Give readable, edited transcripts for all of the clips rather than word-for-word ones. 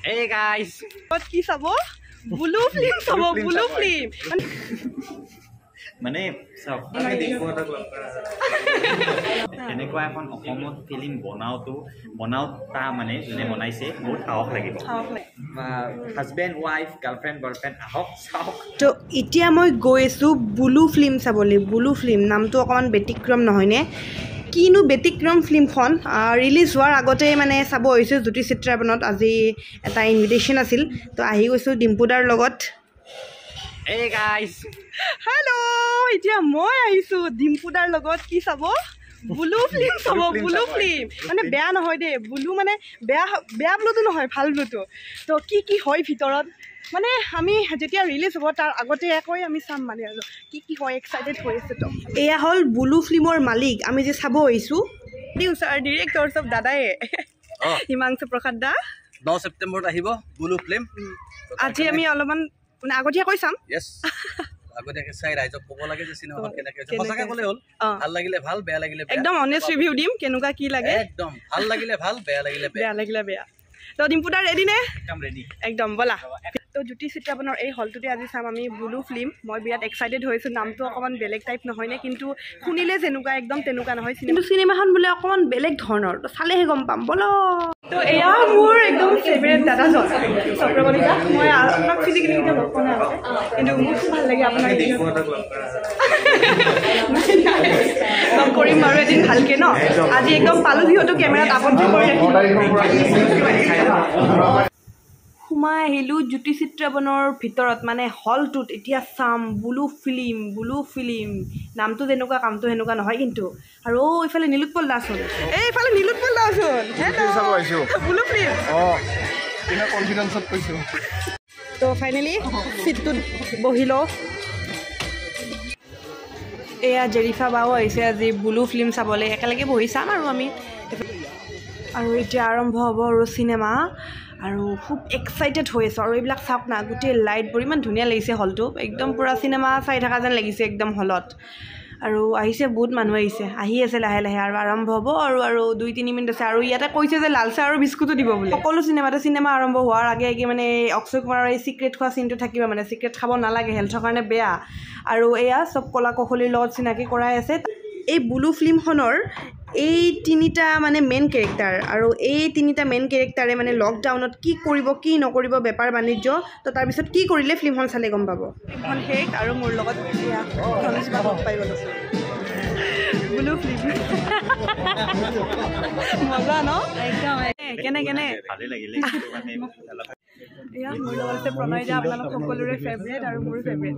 Hey guys. What ki sabo? Blue film sabo, blue film. মানে সব আমি দেখো এটা এনেকুৱা এখন অসমত ফিল্ম বনাও তা মানে যোনে বনাইছে বহুত সাহস লাগিব হাজবেণ্ড ৱাইফ গাৰ্লফ্ৰেণ্ড বয়ফ্ৰেণ্ড আহক চাওক তো এতিয়া মই গৈছোঁ ব্লু ফিল্ম চাবলৈ ব্লু ফিল্ম নামটো অকণমান ব্যতিক্ৰম নহয়নে কিনো ব্যতিক্ৰম ফিল্মখন ৰিলিজ হোৱাৰ আগতে মানে চাব আহিছোঁ জ্যোতি চিত্ৰাবনত আজি এটা ইনভিটেশ্যন আছিল তো আহি গৈছোঁ ডিম্পুদাৰ লগত Hey guys. হেল্ল' এতিয়া মই আহিছোঁ ডিম্পুদাৰ লগত কি চাব ব্লু ফিল্ম চাব ব্লু ফিল্ম মানে বেয়া নহয় দেই ব্লু মানে বেয়া ব্লুটো নহয় ভাল ব্লুটো তো কি হয় ভিতৰত মানে আমি যেতিয়া ৰিলিজ হ'ব তাৰ আগতে কৈ আমি চাম মানে আৰু কি হয় এক্সাইটেড হৈ আছে তো এয়া হ'ল ব্লু ফিল্মৰ মালিক আমি যে চাব আহিছোঁ ডিৰেক্টৰ চব দাদাই হিমাংশু প্ৰসাদ দা 9 ছেপ্টেম্বৰত আহিব ব্লু ফিল্ম আজি আমি অলপমান মানে আগতীয়াকৈ চাম ইয়েছ আগতীয়াকৈ চাই ৰাইজক ক'ব লাগে যে চিনেমাখন কেনেকৈ হৈছে সঁচাকৈ ক'লে হ'ল ভাল লাগিলে ভাল বেয়া লাগিলে বেয়া একদম অনেষ্ট ৰিভিউ দিম কেনেকুৱা কি লাগে একদম ভাল লাগিলে ভাল বেয়া লাগিলে বেয়া তো ডিম্পুদা ৰেডি নে একদম ৰেডি একদম বলা তো জ্যোতি চিত্ৰাবনৰ এই হলটোতে আজি চাম আমি ব্লু ফিল্ম মই বিৰাট এক্সাইটেড হৈছোঁ নামটো অকণমান বেলেগ টাইপ নহয়নে কিন্তু শুনিলে যেনেকুৱা একদম তেনেকুৱা নহয় কিন্তু চিনেমাখন বোলে অকণমান বেলেগ ধৰণৰ তো চালেহে গম পাম বলো তো এয়া মোৰ একদম ফেভৰেট দাদাজন চক্ৰৱৰ্তী দা মই আপোনাক ফিজিকেলি কেতিয়া লগ পোৱা নাই কিন্তু মোৰ খুব ভাল লাগে আপোনাক লগ কৰিম বাৰু এদিন ভালকৈ ন আজি একদম পালোঁ যিহেতু কেমেৰাত আবদ্ধ কৰি সোমাই আহিলোঁ জ্যোতি চিত্ৰাবনৰ ভিতৰত মানে হলটোত এতিয়া চাম ব্লু ফিল্ম নামটো যেনেকুৱা কামটো সেনেকুৱা নহয় কিন্তু আৰু এইফালে নীলোৎপল দাসোন এইফালে নীলোৎপল দাসোন ব্লু ফিল্ম কনফিডেন্সত কৈছোঁ তো ফাইনেলি চিটটোত বহি লওঁ এয়া জেৰিফা বাও আহিছে আজি ব্লু ফিল্ম চাবলৈ একেলগে বহি চাম আৰু আমি আৰু এতিয়া আৰম্ভ হ'ব আৰু চিনেমা আৰু খুব এক্সাইটেড হৈ আছোঁ আৰু এইবিলাক চাওক না গোটেই লাইটবোৰ ইমান ধুনীয়া লাগিছে হলটো একদম পূৰা চিনেমা চাই থকা যেন লাগিছে একদম হলত আৰু আহিছে বহুত মানুহ আহি আছে লাহে লাহে আৰু আৰম্ভ হ'ব আৰু 2-3 মিনিট আছে আৰু ইয়াতে কৈছে যে লাল চাহ আৰু বিস্কুটো দিব বুলি সকলো চিনেমা আৰম্ভ হোৱাৰ আগে মানে অক্ষয় কুমাৰৰ এই চিক্ৰেট খোৱা চিনটো থাকিব মানে চিক্ৰেট খাব নালাগে হেল্থৰ কাৰণে বেয়া আৰু এয়া চব কলা কৌশলীৰ লগত চিনাকি কৰাই আছে এই ব্লু ফিল্মখনৰ এই তিনিটা মানে মেইন কেৰেক্টাৰ আৰু এই তিনিটা মেইন কেৰেক্টাৰে মানে লকডাউনত কি কৰিব কি নকৰিব বেপাৰ বাণিজ্য তো তাৰপিছত কি কৰিলে ফিল্মখন চালে গম পাব ফিল্মখন শেষ আৰু মোৰ লগত পাই গ'লোঁ ব্লু ফিল্ম মজা ন একদম কেনে ভালে লাগিলে এয়া মোৰ লগত আছে প্ৰণয় দা আপোনালোক সকলোৰে ফেভৰেট আৰু মোৰ ফেভৰেট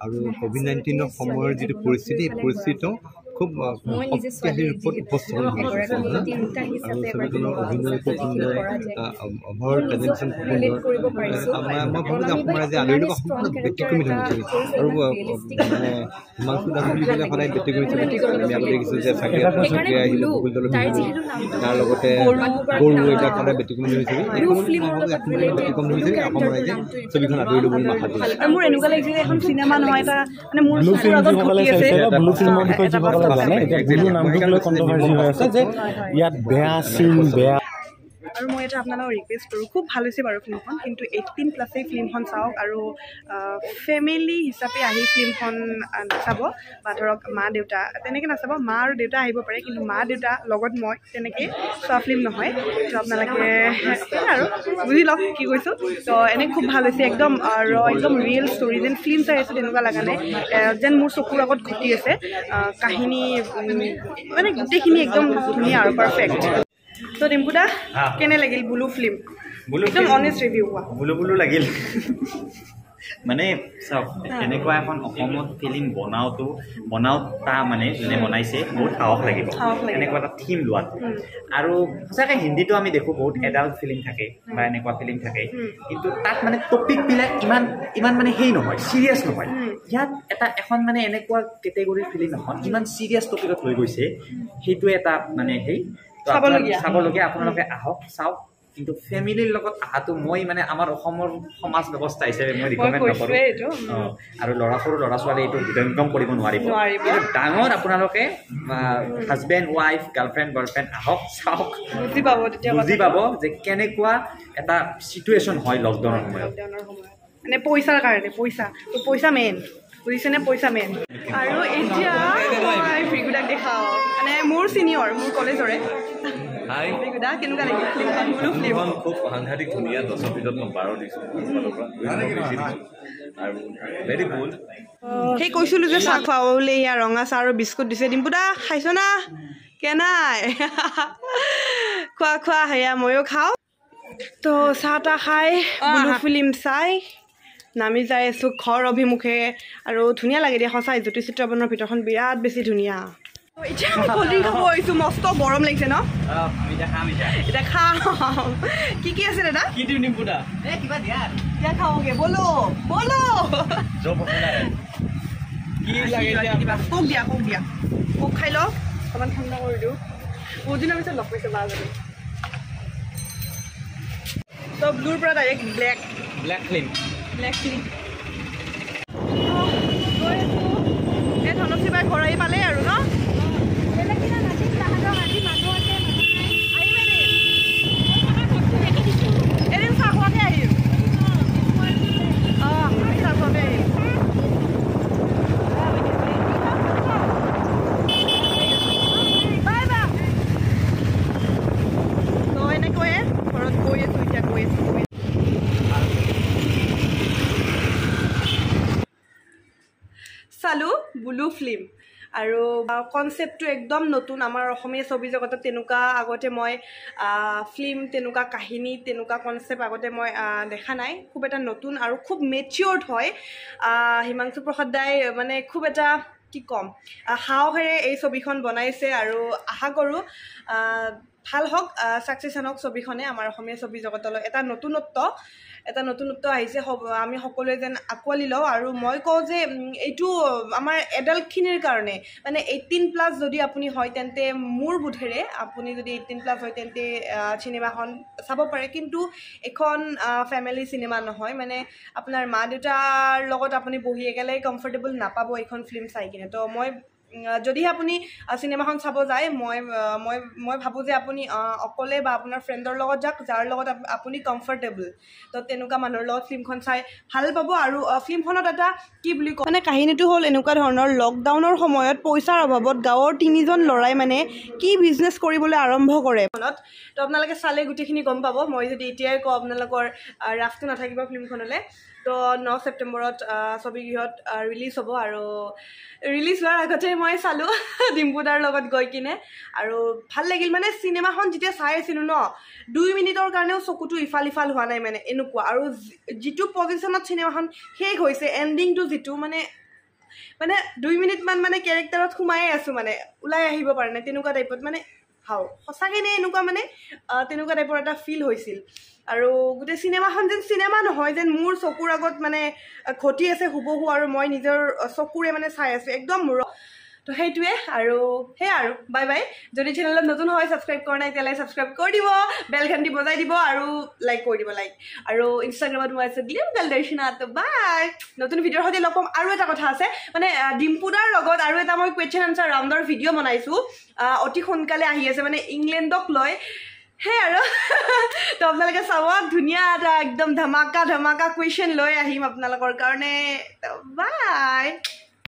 আৰু কোভিড-19 সময়ৰ যিটো পৰিস্থিতি এই পৰিস্থিতিটো খুব শক্তিশালী ৰূপত উপস্থাপন কৰিছে আৰু ছবিখনৰ অভিনয়টো সুন্দৰ অভাৰ প্ৰেজেণ্টেশ্যন সুন্দৰ মই ভাবোঁ যে অসমৰ ৰাইজে আদৰি ল'ব সম্পূৰ্ণ ব্যতিক্ৰমী ধৰণৰ ছবি আৰু মানে হিমাংশু দাস বুলি ক'লে সদায় ব্যতিক্ৰমী ছবি আমি আগতে দেখিছোঁ যে চাকিয়া আহিব গুগল দলৰ তাৰ লগতে গৰু এইবিলাক সদায় ব্যতিক্ৰমী ধৰণৰ ছবি ব্যতিক্ৰম ধৰণৰ ছবি অসমৰ ৰাইজে ছবিখন আদৰি ল'ব বুলি আশা কৰিছে মোৰ এনেকুৱা লাগিছে যে এখন চিনেমা নহয় এটা মানে মোৰ আগত ঘটি আছে ইয়াত বেয়া চিন বেয়া আৰু মই এটা আপোনালোকক ৰিকুৱেষ্ট কৰোঁ খুব ভাল হৈছে বাৰু ফিল্মখন কিন্তু 18+ এই ফিল্মখন চাওক আৰু ফেমিলি হিচাপে আহি ফিল্মখন নাচাব বা ধৰক মা দেউতা তেনেকৈ নাচাব মা আৰু দেউতা আহিব পাৰে কিন্তু মা দেউতা লগত মই তেনেকৈ চোৱা ফিল্ম নহয় তো আপোনালোকে আৰু বুজি লওক কি কৈছোঁ তো এনে খুব ভাল হৈছে একদম একদম ৰিয়েল ষ্টৰি যেন ফিল্ম চাই আছোঁ তেনেকুৱা লগা নাই যেন মোৰ চকুৰ আগত ঘটি আছে কাহিনী মানে গোটেইখিনি একদম ধুনীয়া আৰু পাৰফেক্ট তো ডিম্পুদা কেনে লাগিল ব্লু ফিল্ম একদম অনেষ্ট ৰিভিউ কোৱা ব্লু লাগিল মানে চাওক এনেকুৱা এখন অসমত ফিল্ম বনাও তা মানে যোনে বনাইছে বহুত সাহস লাগিব এনেকুৱা এটা থিম লোৱাত আৰু সঁচাকৈ হিন্দীটো আমি দেখোঁ বহুত এডাল্ট ফিল্ম থাকে বা এনেকুৱা ফিল্ম থাকে কিন্তু তাত মানে টপিকবিলাক ইমান মানে সেই নহয় চিৰিয়াছ নহয় ইয়াত এখন মানে এনেকুৱা কেটেগৰীৰ ফিল্ম এখন ইমান চিৰিয়াছ টপিকত লৈ গৈছে সেইটোৱে এটা মানে সেই চাবলগীয়া আপোনালোকে আহক চাওক কিন্তু ফেমিলিৰ লগত আহাটো মই মানে আমাৰ অসমৰ সমাজ ব্যৱস্থা হিচাপে মই ৰিকমেণ্ড নকৰোঁ আৰু সৰু ল'ৰা ছোৱালী এইটো হৃদয়ংগম কৰিব নোৱাৰিব কিন্তু ডাঙৰ আপোনালোকে হাজবেণ্ড ৱাইফ গাৰ্লফ্ৰেণ্ড বয়ফ্ৰেণ্ড আহক চাওক বুজি পাব যে কেনেকুৱা এটা চিটুৱেশ্যন হয় লকডাউনৰ সময়ত মানে পইচাৰ কাৰণে পইচা মেইন বুজিছেনে পইচা মেইন আৰু এতিয়া মই ফ্ৰিগুদাক দেখাওঁ মানে মোৰ চিনিয়ৰ মোৰ কলেজৰে ফ্ৰিগুদা কেনেকুৱা লাগিল ফিল্মখন খুব সাংঘাতিক ধুনীয়া 10ৰ ভিতৰত মই 12 দিছোঁ আৰু ভেৰি গুড সেই কৈছিলোঁ যে চাহ খুৱাব বুলি ইয়াৰ ৰঙা চাহ আৰু বিস্কুট দিছে ডিম্পুদা খাইছ না কেনাই খোৱা সেয়া ময়ো খাওঁ তো চাহ তাহ খাই ব্লু ফিল্ম চাই নামি যাই আছোঁ ঘৰ অভিমুখে আৰু ধুনীয়া লাগে দিয়া সঁচাই জ্যোতি চিত্ৰবনৰ ভিতৰখন বিৰাট বেছি ধুনীয়া এতিয়া আমি কল্ড ড্ৰিংক খাব আহিছোঁ মস্ত গৰম লাগিছে ন এতিয়া খাম কি আছে দাদা কি দিম ডিম্পুদা কিবা দিয়া খাওঁগে বলো কি লাগে কোক দিয়া কোক খাই লওক অকণমান ঠাণ্ডা কৰি দিওঁ বহুত দিনৰ পিছত লগ পাইছোঁ মাজতে তো ব্লুৰ পৰা ডাইৰেক্ট ব্লেক ফিল্ম এই ধনশ্ৰী বাই ঘৰ আহি পালেই আৰু ন এদিন চাহ খোৱাকে আহিম চাহ খোৱাকে আহিম তো এনেকৈয়ে ঘৰত গৈ আছোঁ এতিয়া গৈ আছোঁ চালোঁ ব্লু ফিল্ম আৰু কনচেপ্টটো একদম নতুন আমাৰ অসমীয়া ছবি জগতত তেনেকুৱা আগতে মই ফিল্ম তেনেকুৱা কাহিনী তেনেকুৱা কনচেপ্ট আগতে মই দেখা নাই খুব এটা নতুন আৰু খুব মেচিয়ৰ্ড হয় হিমাংশু প্ৰসাদ দাই মানে খুব এটা কি ক'ম সাহসেৰে এই ছবিখন বনাইছে আৰু আশা কৰোঁ ভাল হওক ছাকচেছ হওক ছবিখনে আমাৰ অসমীয়া ছবি জগতলৈ এটা নতুনত্ব আহিছে আমি সকলোৱে যেন আঁকোৱালি লওঁ আৰু মই কওঁ যে এইটো আমাৰ এডাল্টখিনিৰ কাৰণে মানে 18+ যদি আপুনি হয় তেন্তে মোৰ বোধেৰে আপুনি যদি 18+ হয় তেন্তে চিনেমাখন চাব পাৰে কিন্তু এখন ফেমিলি চিনেমা নহয় মানে আপোনাৰ মা দেউতাৰ লগত আপুনি বহি একেলগে কমফৰ্টেবল নাপাব এইখন ফিল্ম চাই কিনে তো মই যদিহে আপুনি চিনেমাখন চাব যায় মই ভাবোঁ যে আপুনি অকলে বা আপোনাৰ ফ্ৰেণ্ডৰ লগত যাওক যাৰ লগত আপুনি কমফৰ্টেবল তো তেনেকুৱা মানুহৰ লগত ফিল্মখন চাই ভাল পাব আৰু ফিল্মখনত এটা কি বুলি কয় মানে কাহিনীটো হ'ল এনেকুৱা ধৰণৰ লকডাউনৰ সময়ত পইচাৰ অভাৱত গাঁৱৰ 3জন ল'ৰাই মানে কি বিজনেছ কৰিবলৈ আৰম্ভ কৰে ফোনত তো আপোনালোকে চালে গোটেইখিনি গম পাব মই যদি এতিয়াই কওঁ আপোনালোকৰ ৰাফটো নাথাকিব ফিল্মখনলৈ তো 9 ছেপ্টেম্বৰত ছবিগৃহত ৰিলিজ হ'ব আৰু ৰিলিজ হোৱাৰ আগতে মই চালোঁ ডিম্পুদাৰ লগত গৈ কিনে আৰু ভাল লাগিল মানে চিনেমাখন যেতিয়া চাই আছিলোঁ ন 2 মিনিটৰ কাৰণেও চকুটো ইফাল হোৱা নাই মানে এনেকুৱা আৰু যিটো পজিশ্যনত চিনেমাখন শেষ হৈছে এণ্ডিংটো যিটো মানে 2 মিনিটমান মানে কেৰেক্টাৰত সোমাই আছোঁ মানে ওলাই আহিব পৰা নাই তেনেকুৱা টাইপত মানে সঁচাকৈ নে এনেকুৱা মানে তেনেকুৱা টাইপৰ এটা ফিল হৈছিল আৰু গোটেই চিনেমাখন যেন চিনেমা নহয় যেন মোৰ চকুৰ আগত মানে ঘটি আছে হুবহু আৰু মই নিজৰ চকুৰে মানে চাই আছোঁ একদম তো সেইটোৱে আৰু সেয়া আৰু বাই বাই যদি চেনেলত নতুন হয় ছাবস্ক্ৰাইব কৰা নাই তেতিয়াহ'লে ছাবস্ক্ৰাইব কৰি দিব বেল ঘণ্টি বজাই দিব আৰু লাইক কৰি দিব আৰু ইনষ্টাগ্ৰামত মই আছে গ্লিমগালদৰ্শনাত বাই নতুন ভিডিঅ'ৰ সৈতে লগ পাম আৰু এটা কথা আছে মানে ডিম্পুদাৰ লগত আৰু এটা মই কুৱেশ্যন আনচাৰ ৰাউণ্ডৰ ভিডিঅ' বনাইছোঁ অতি সোনকালে আহি আছে মানে ইংলেণ্ডক লৈ সেই আৰু তো আপোনালোকে চাব ধুনীয়া এটা একদম ধমাকা কুৱেশ্যন লৈ আহিম আপোনালোকৰ কাৰণে বাই